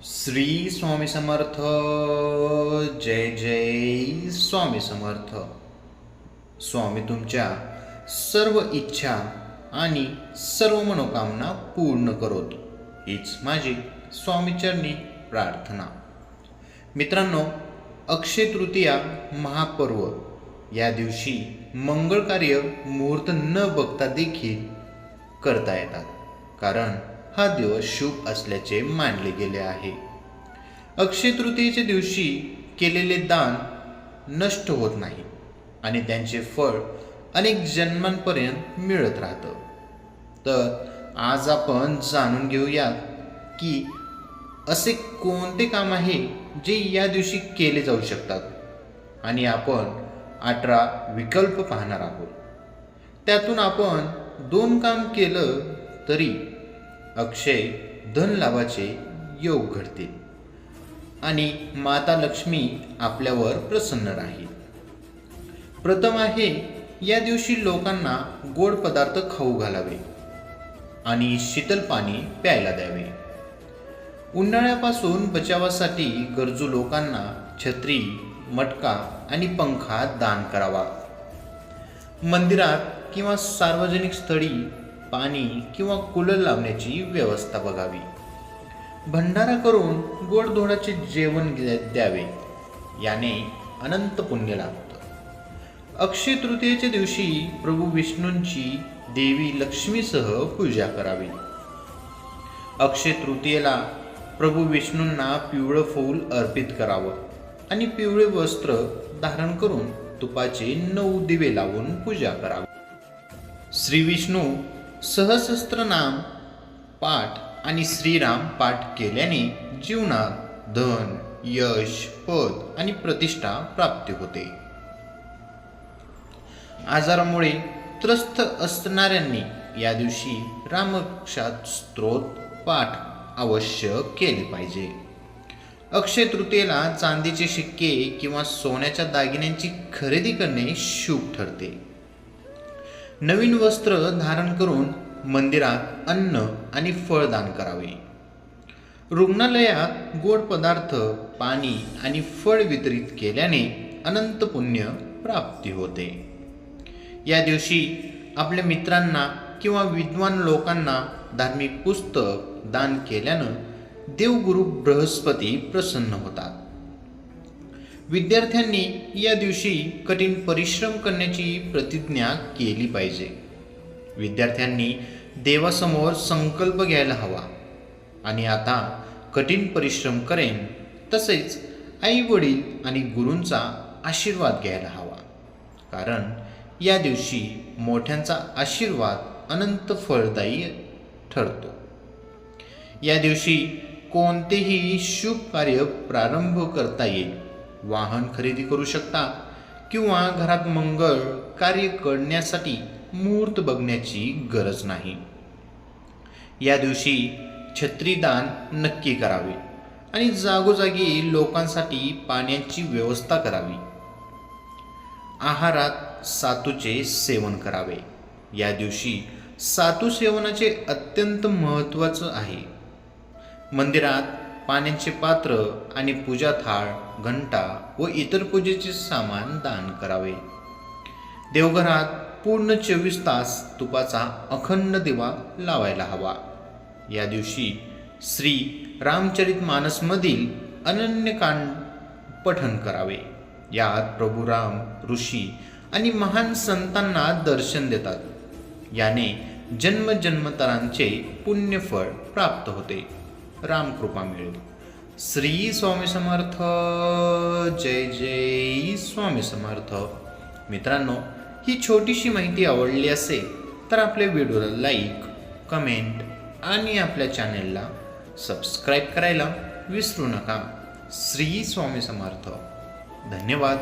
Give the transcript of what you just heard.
श्री स्वामी समर्थ. जय जय स्वामी समर्थ. स्वामी तुमच्या सर्व इच्छा आणि सर्व मनोकामना पूर्ण करोत, हीच माझी स्वामीचरणी प्रार्थना. मित्रांनो, अक्षय तृतीया महापर्व या दिवशी मंगळ कार्य मुहूर्त न बघता देखील करता येतात, कारण हा दिवस शुभ असल्याचे मानले गेले आहे. अक्षय तृतीयेच्या दिवशी केलेले दान नष्ट होत नाही आणि त्यांचे फळ अनेक जन्मांपर्यंत मिळत राहतं. तर आज आपण जाणून घेऊया की असे कोणते काम आहे जे या दिवशी केले जाऊ शकतात आणि आपण 18 विकल्प पाहणार आहोत. त्यातून आपण 2 काम केलं तरी अक्षय धन लाभाचे योग घडतील आणि माता लक्ष्मी आपल्यावर प्रसन्न राहील. प्रथम आहे, या दिवशी लोकांना गोड पदार्थ खाऊ घालावे आणि शीतल पाणी प्यायला द्यावे. उन्हाळ्यापासून बचावासाठी गरजू लोकांना छत्री, मटका आणि पंखा दान करावा. मंदिरात किंवा सार्वजनिक स्थळी पाणी किंवा कूलर लावण्याची व्यवस्था बघावी. भंडारा करून गोडधोडाचे जेवण द्यावे, याने अनंत पुण्य लाभतं. अक्षय तृतीयेच्या दिवशी प्रभू विष्णूंची देवी लक्ष्मीसह पूजा करावी. अक्षय तृतीयेला प्रभू विष्णूंना पिवळं फूल अर्पित करावं आणि पिवळे वस्त्र धारण करून तुपाचे 9 दिवे लावून पूजा करावी. श्री विष्णू सहस्त्रनाम पाठ आणि श्रीराम पाठ केल्याने जीवनात धन, यश, पद आणि प्रतिष्ठा प्राप्ती होते. आजारामुळे त्रस्त असणाऱ्यांनी या दिवशी रामरक्षा स्तोत्र पाठ अवश्य केले पाहिजे. अक्षय तृतीयेला चांदीचे शिक्के किंवा सोन्याच्या दागिन्यांची खरेदी करणे शुभ ठरते. नवीन वस्त्र धारण करून मंदिरात अन्न आणि फळदान करावे. रुग्णालयात गोड पदार्थ, पाणी आणि फळ वितरित केल्याने अनंत पुण्य प्राप्ती होते. या दिवशी आपल्या मित्रांना किंवा विद्वान लोकांना धार्मिक पुस्तक दान केल्यानं देवगुरु बृहस्पती प्रसन्न होतात. विद्यार्थ्यांनी या दिवशी कठीण परिश्रम करण्याची प्रतिज्ञा केली पाहिजे. विद्यार्थ्यांनी देवासमोर संकल्प घ्यायला हवा आणि आता कठीण परिश्रम करेन, तसेच आई वडील आणि गुरूंचा आशीर्वाद घ्यायला हवा, कारण या दिवशी मोठ्यांचा आशीर्वाद अनंत फळदायी ठरतो. या दिवशी कोणतेही शुभ कार्य प्रारंभ करता येईल. वाहन खरेदी करू शकता किंवा घरात मंगळ कार्य करण्यासाठी मुहूर्त बघण्याची गरज नाही. या दिवशी छत्रीदान नक्की करावे आणि जागोजागी लोकांसाठी पाण्याची व्यवस्था करावी. आहारात सातूचे सेवन करावे. या दिवशी सातू सेवनाचे अत्यंत महत्त्वाचं आहे. मंदिरात पाण्याचे पात्र आणि पूजा थाळ, घंटा व इतर पूजेचे सामान दान करावे. देवघरात पूर्ण 24 तास तुपाचा अखंड दिवा लावायला हवा. या दिवशी श्री रामचरितमानसमधील अनन्यकांड पठण करावे. यात प्रभू राम, ऋषी आणि महान संतांना दर्शन देतात. याने जन्मजन्मांतरांचे पुण्यफळ प्राप्त होते, रामकृपा मिळेल. श्री स्वामी समर्थ. जय जय स्वामी समर्थ. मित्रांनो, ही छोटीशी माहिती आवडली असेल तर आपल्या व्हिडिओला लाईक, कमेंट आणि आपल्या चॅनेलला सबस्क्राईब करायला विसरू नका. श्री स्वामी समर्थ. धन्यवाद.